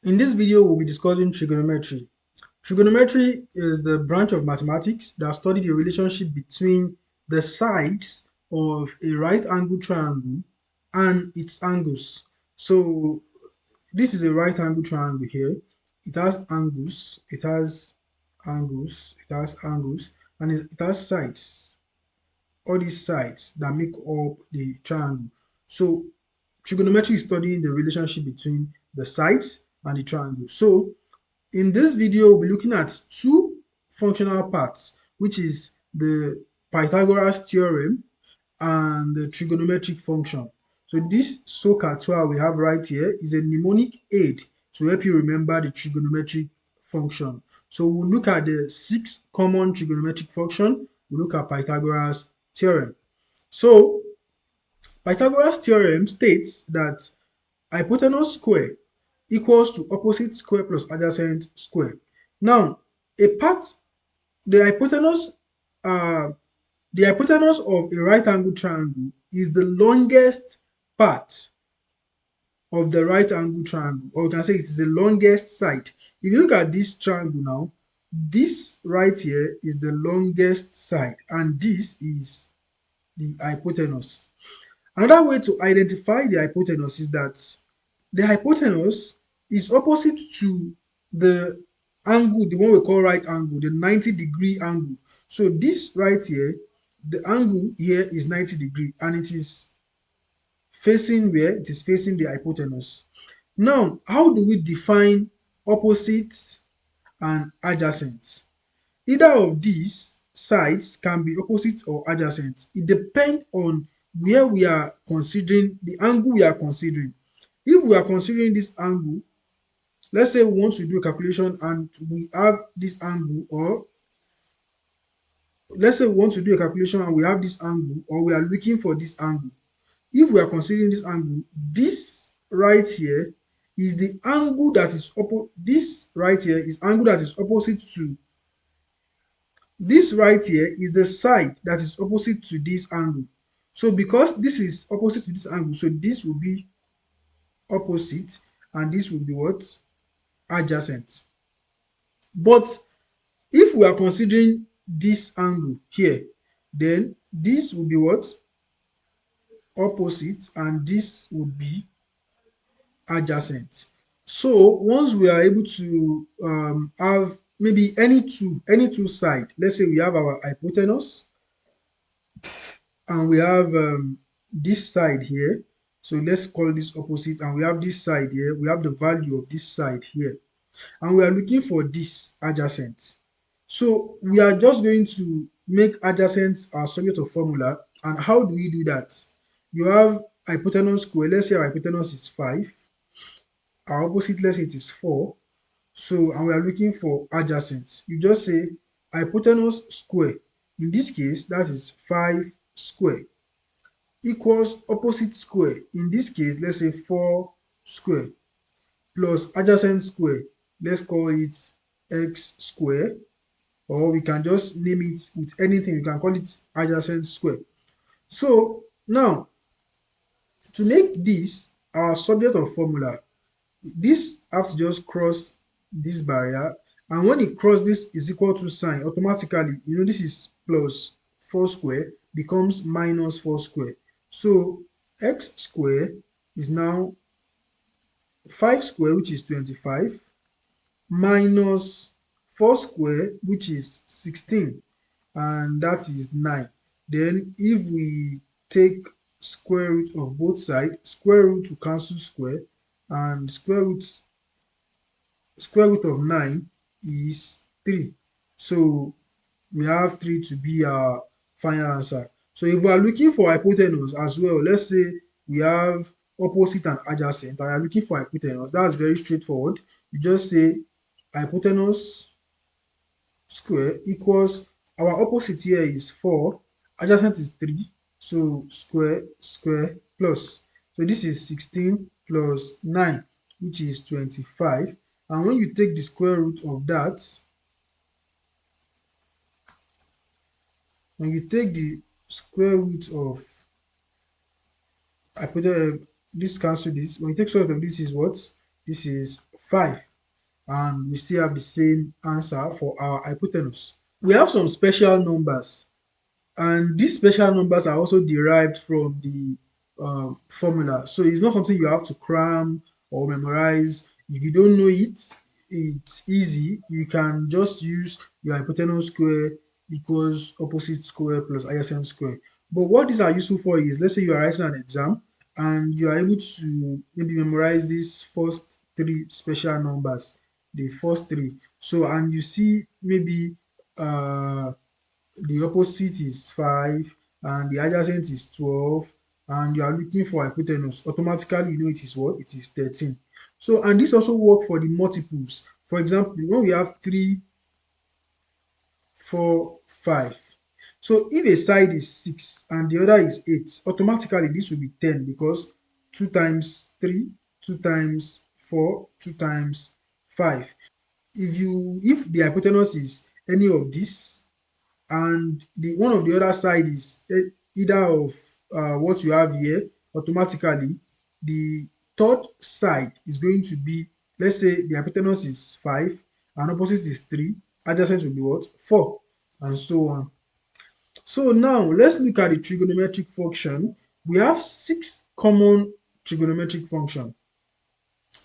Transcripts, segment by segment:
In this video, we'll be discussing trigonometry. Trigonometry is the branch of mathematics that studies the relationship between the sides of a right angle triangle and its angles. So this is a right angle triangle here. It has angles, and it has sides. All these sides that make up the triangle. So trigonometry is studying the relationship between the sides and the triangle. So in this video, we'll be looking at two functional parts, which is the Pythagoras theorem and the trigonometric function. So this SOHCAHTOA we have right here is a mnemonic aid to help you remember the trigonometric function. So we'll look at the 6 common trigonometric function. We'll look at Pythagoras theorem. So Pythagoras theorem states that hypotenuse square equals to opposite square plus adjacent square. Now, a part the hypotenuse uh, the hypotenuse of a right angle triangle is the longest part of the right angle triangle, or you can say it is the longest side. If you look at this triangle now, this right here is the longest side, and this is the hypotenuse. Another way to identify the hypotenuse is that the hypotenuse is opposite to the angle, the one we call right angle, the 90-degree angle. So this right here, the angle here is 90 degree, and it is facing where? It is facing the hypotenuse. Now, how do we define opposite and adjacent? Either of these sides can be opposite or adjacent. It depends on where we are considering, the angle we are considering. If we are considering this angle, let's say we want to do a calculation and we have this angle, or let's say we want to do a calculation and we have this angle, or we are looking for this angle. If we are considering this angle, this right here is the angle that is this right here is angle that is opposite to this right here is the side that is opposite to this angle. So because this is opposite to this angle, so this will be opposite and this will be what? Adjacent. But if we are considering this angle here, then this will be what? Opposite, and this will be adjacent. So once we are able to have maybe any two side, let's say we have our hypotenuse and we have this side here. So let's call this opposite, and we have this side here. We have the value of this side here, and we are looking for this adjacent. So we are just going to make adjacent our subject of formula. And how do we do that? You have hypotenuse square. Let's say our hypotenuse is 5. Our opposite, let's say it is 4. So, and we are looking for adjacent. You just say hypotenuse square. In this case, that is 5 square equals opposite square. In this case, let's say 4 square plus adjacent square. Let's call it x square, or we can just name it with anything. We can call it adjacent square. So now, to make this our subject of formula, this have to just cross this barrier, and when it cross this is equal to sign, automatically, this is plus 4 square becomes minus 4 square. So x square is now 5 square, which is 25, minus 4 square, which is 16, and that is 9. Then if we take square root of both sides, square root to cancel square, and square root of 9 is 3. So we have 3 to be our final answer. So if we are looking for hypotenuse as well, let's say we have opposite and adjacent, and we are looking for hypotenuse, that's very straightforward. You just say hypotenuse square equals, our opposite here is 4, adjacent is 3, so square plus. So this is 16 plus 9, which is 25. And when you take the square root of that, when you take the square root of hypotenuse, this cancel this. When you take square root of this is what? This is 5. And we still have the same answer for our hypotenuse. We have some special numbers, and these special numbers are also derived from the formula. So it's not something you have to cram or memorize. If you don't know it, it's easy. You can just use your hypotenuse square equals opposite square plus adjacent square. But what these are useful for is, let's say you are writing an exam and you are able to maybe memorize these first three special numbers, the first three. So, and you see maybe the opposite is 5 and the adjacent is 12, and you are looking for hypotenuse, automatically you know it is what? It is 13. So, and this also work for the multiples. For example, when we have 3, 4, 5. So if a side is 6 and the other is 8, automatically this will be 10, because 2 times 3, 2 times 4, 2 times 5. If the hypotenuse is any of this, and the one of the other side is either of what you have here, automatically the third side is going to be, let's say the hypotenuse is 5 and opposite is 3, adjacent will be what? 4, and so on. So now let's look at the trigonometric function. We have trigonometric function,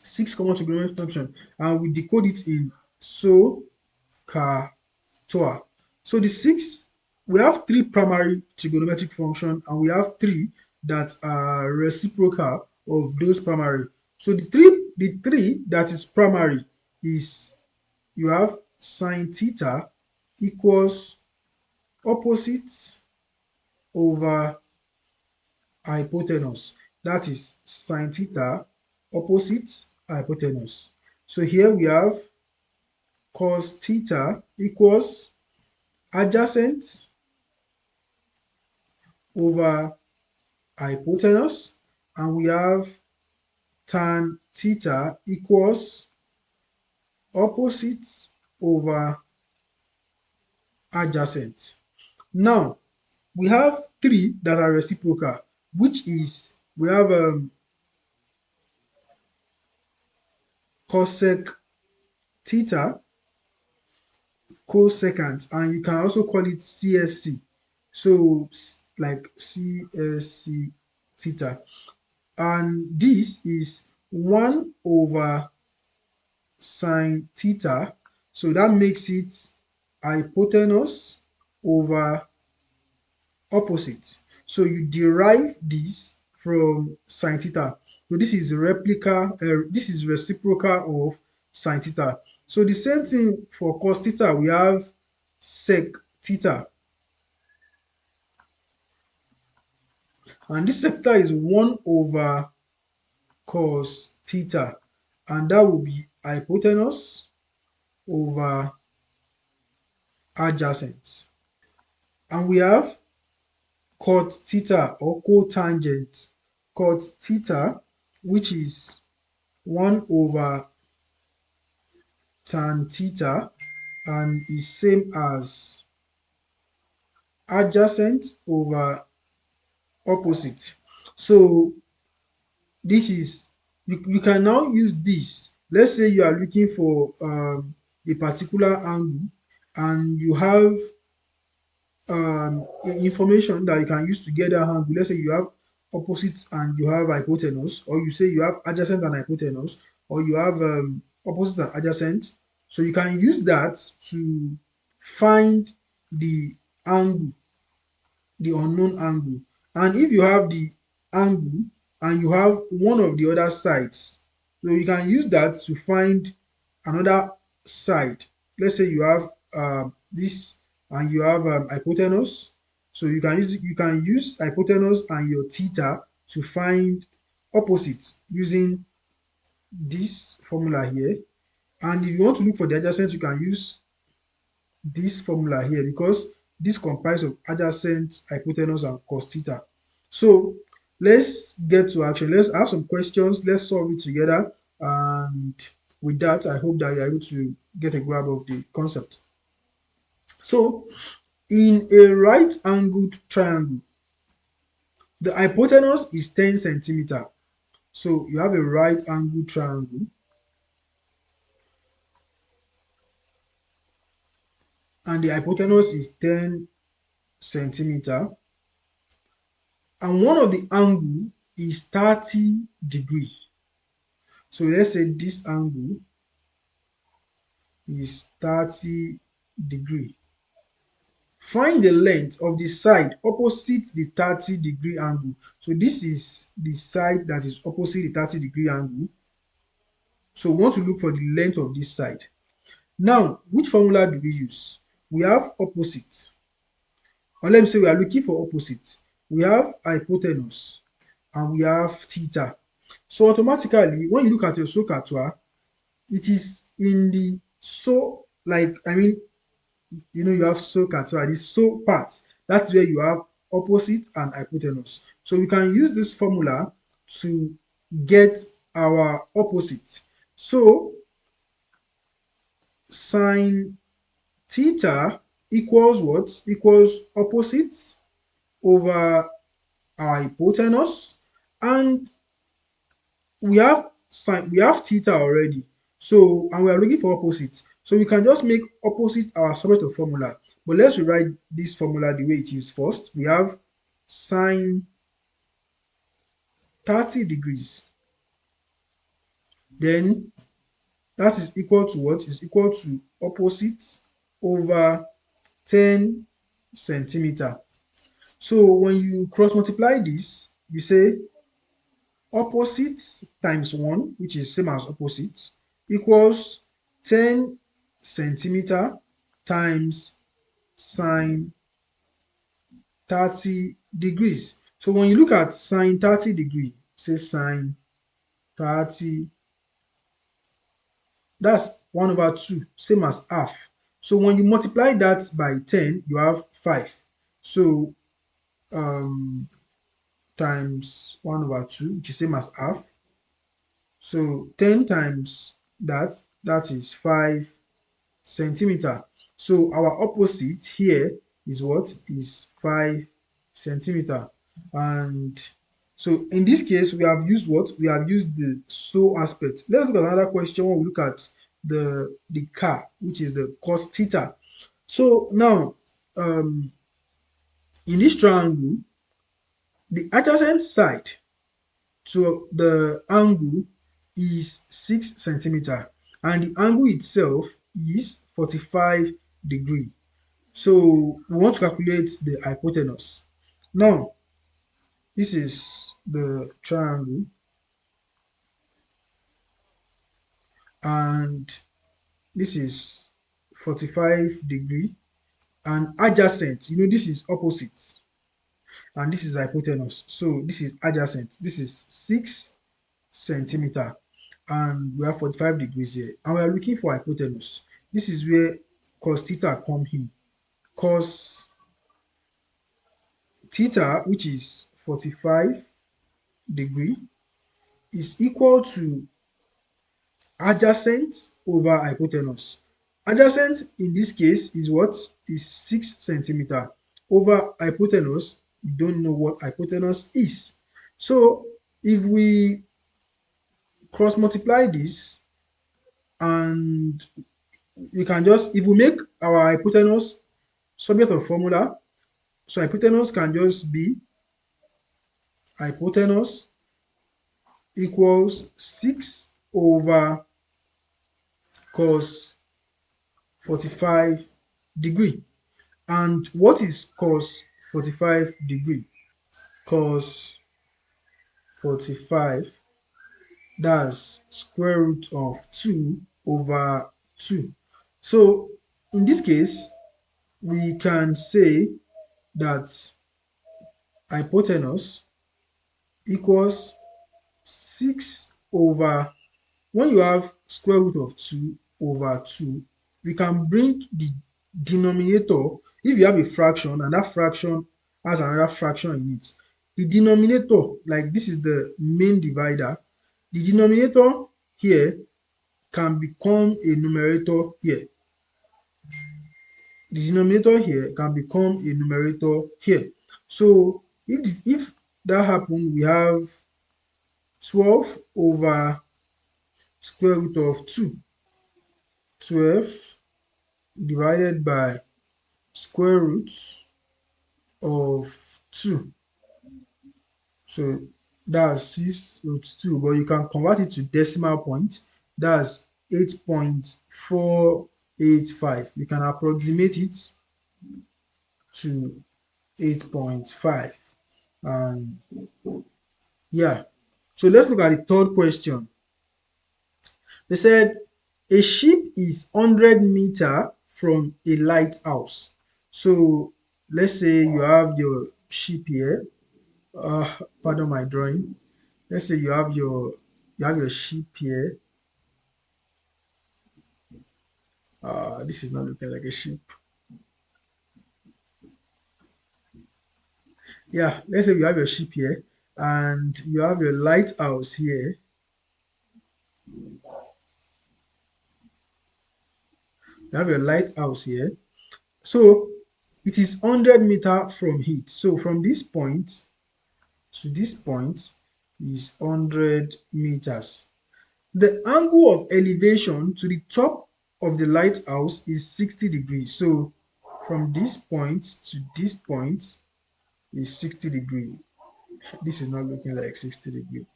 six common trigonometric function, and we decode it in SOHCAHTOA. So the six, we have three primary trigonometric functions and we have three that are reciprocal of those primary. So the three that is primary is, you have sine theta equals opposite over hypotenuse. That is sine theta opposite hypotenuse. So here we have cos theta equals adjacent over hypotenuse, and we have tan theta equals opposite over adjacent. Now we have three that are reciprocal, which is, we have cosec theta, cosecant, and you can also call it CSC. So like CSC theta, and this is 1 over sine theta. So that makes it hypotenuse over opposite. So you derive this from sine theta. So this is this is reciprocal of sine theta. So the same thing for cos theta, we have sec theta, and this sec theta is 1 over cos theta, and that will be hypotenuse over adjacent. And we have cot theta or cotangent cot theta, which is 1 over tan theta and is same as adjacent over opposite. So this is, you can now use this. Let's say you are looking for a particular angle and you have information that you can use to get that angle. Let's say you have opposite and you have hypotenuse, or you say you have adjacent and hypotenuse, or you have opposite and adjacent. So you can use that to find the angle, the unknown angle. And if you have the angle and you have one of the other sides, so you can use that to find another side. Let's say you have this and you have hypotenuse. So you can use hypotenuse and your theta to find opposite using this formula here. And if you want to look for the adjacent, you can use this formula here, because this comprises of adjacent, hypotenuse, and cos theta. So let's get to action. Let's have some questions. Let's solve it together. And with that, I hope that you're able to get a grab of the concept. So in a right angled triangle, the hypotenuse is 10 centimeter. So you have a right angled triangle and the hypotenuse is 10 centimeter, and one of the angle is 30 degree. So let's say this angle is 30 degree. Find the length of the side opposite the 30-degree angle. So this is the side that is opposite the 30-degree angle. So we want to look for the length of this side. Now, which formula do we use? We have opposite. Or let me say we are looking for opposite. We have hypotenuse and we have theta. So automatically, when you look at your SOHCAHTOA, it is in the you have SOHCAHTOA, the part. That's where you have opposite and hypotenuse. So we can use this formula to get our opposite. So sine theta equals what? Equals opposite over our hypotenuse, and we have theta already. So and we are looking for opposite. So we can just make opposite our subject of formula. But let's rewrite this formula the way it is first. We have sine 30 degrees. Then that is equal to what? Is equal to opposite over 10 centimeter. So when you cross multiply this, you say opposite times 1, which is same as opposite, equals 10 centimeter times sine 30 degrees. So when you look at sine 30 degree, say sine 30, that's 1 over 2, same as half. So when you multiply that by 10, you have 5. So um, times 1 over 2, which is same as half. So 10 times that is 5 centimeter. So our opposite here is what? Is 5 centimeter. And so in this case, we have used what? We have used the so aspect. Let's look at another question when we look at the car, which is the cos theta. So now, in this triangle, the adjacent side to the angle is 6 centimeter, and the angle itself is 45 degree. So we want to calculate the hypotenuse. Now, this is the triangle, and this is 45 degree, and adjacent, this is opposite, and this is hypotenuse. So this is adjacent. This is 6 centimeter, and we have 45 degrees here, and we are looking for hypotenuse. This is where cos theta come in. Cos theta, which is 45 degree, is equal to adjacent over hypotenuse. Adjacent in this case is what? Is 6 centimeter over hypotenuse. We don't know what hypotenuse is. So if we cross multiply this, and we can just, if we make our hypotenuse subject of formula, so hypotenuse can just be hypotenuse equals 6 over cos 45 degree. And what is cos 45 degree? Cos 45, that's square root of 2 over 2. So in this case, we can say that hypotenuse equals 6 over, when you have square root of 2 over 2, we can bring the denominator, if you have a fraction and that fraction has another fraction in it, the denominator, like this is the main divider, the denominator here can become a numerator here. The denominator here can become a numerator here. So if that happens, we have 12 over square root of 2. 12 divided by square root of 2. So that's 6 root 2, but you can convert it to decimal point. That's 8.485. You can approximate it to 8.5. And yeah, so let's look at the third question. They said a ship is 100 meters from a lighthouse. So let's say you have your ship here. Pardon my drawing. Let's say you have your ship here. This is not looking like a ship. Yeah, let's say you have your ship here and you have your lighthouse here. You have your lighthouse here. So it is 100 meters from it. So from this point to this point is 100 meters. The angle of elevation to the top of the lighthouse is 60 degrees. So from this point to this point is 60 degrees. This is not looking like 60 degrees.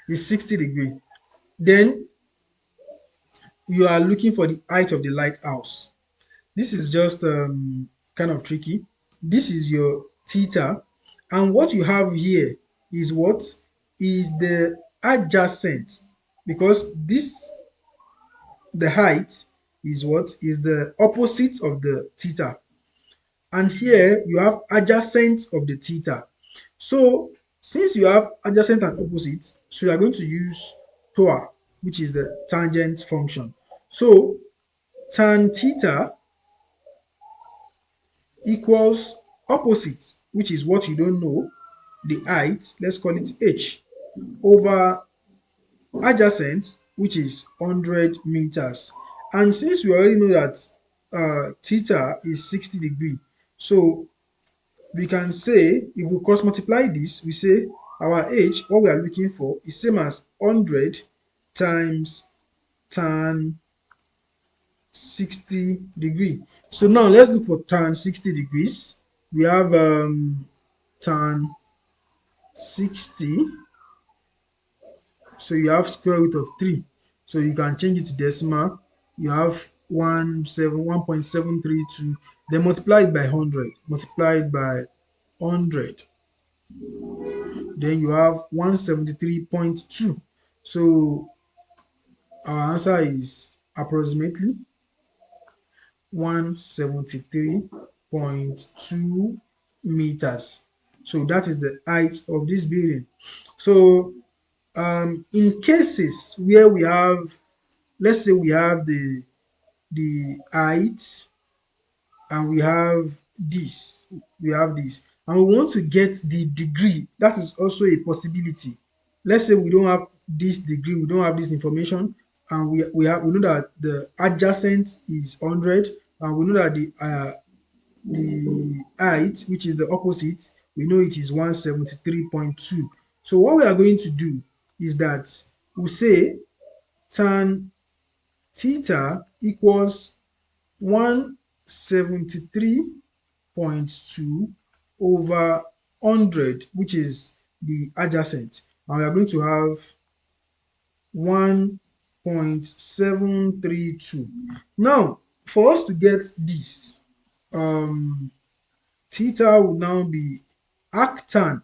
It's 60 degrees. Then you are looking for the height of the lighthouse. This is just kind of tricky. This is your theta, and what you have here is what is the adjacent, because this the height is what is the opposite of the theta, and here you have adjacent of the theta. So since you have adjacent and opposite, so you are going to use TOA, which is the tangent function. So tan theta equals opposite, which is what you don't know, the height, let's call it h, over adjacent, which is 100 meters. And since we already know that theta is 60 degree, so we can say, if we cross multiply this, we say our h, what we are looking for, is same as 100 times tan 60 degree. So now let's look for tan 60 degrees. We have tan 60. So you have square root of 3. So you can change it to decimal. You have 1.732. Then multiply it by 100. Multiply it by 100. Then you have 173.2. So our answer is approximately 173.2 meters. So that is the height of this building. So in cases where we have, let's say we have the height and we have this and we want to get the degree, that is also a possibility. Let's say we don't have this degree, we don't have this information, and we know that the adjacent is 100, and we know that the height, which is the opposite, we know it is 173.2. So what we are going to do is that we say tan theta equals 173.2 over 100, which is the adjacent, and we are going to have 1.732. Now, for us to get this, theta will now be arctan.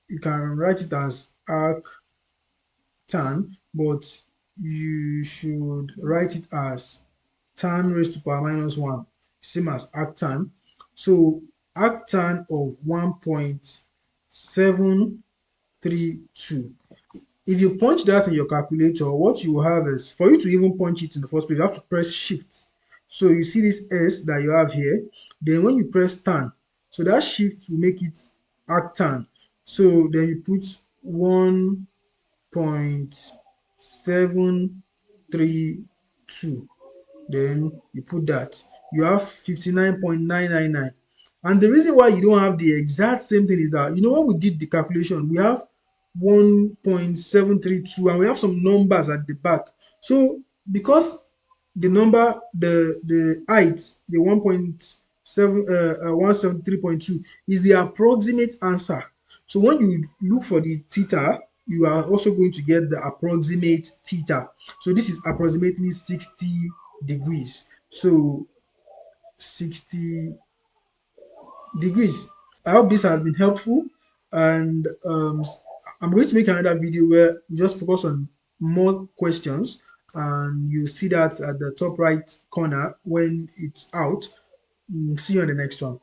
You can write it as arctan, but you should write it as tan raised to power minus 1, same as arctan. So arctan of 1.732. If you punch that in your calculator, what you have is, for you to even punch it in the first place, you have to press shift. So you see this S that you have here, then when you press tan, so that shift will make it arctan. So then you put 1.732, then you put that, you have 59.999. And the reason why you don't have the exact same thing is that, when we did the calculation, we have 1.732 and we have some numbers at the back. So because the number, the height, the 173.2 is the approximate answer. So when you look for the theta, you are also going to get the approximate theta. So this is approximately 60 degrees. So 60 degrees. I hope this has been helpful, and I'm going to make another video where we just focus on more questions, and you see that at the top right corner when it's out. See you on the next one.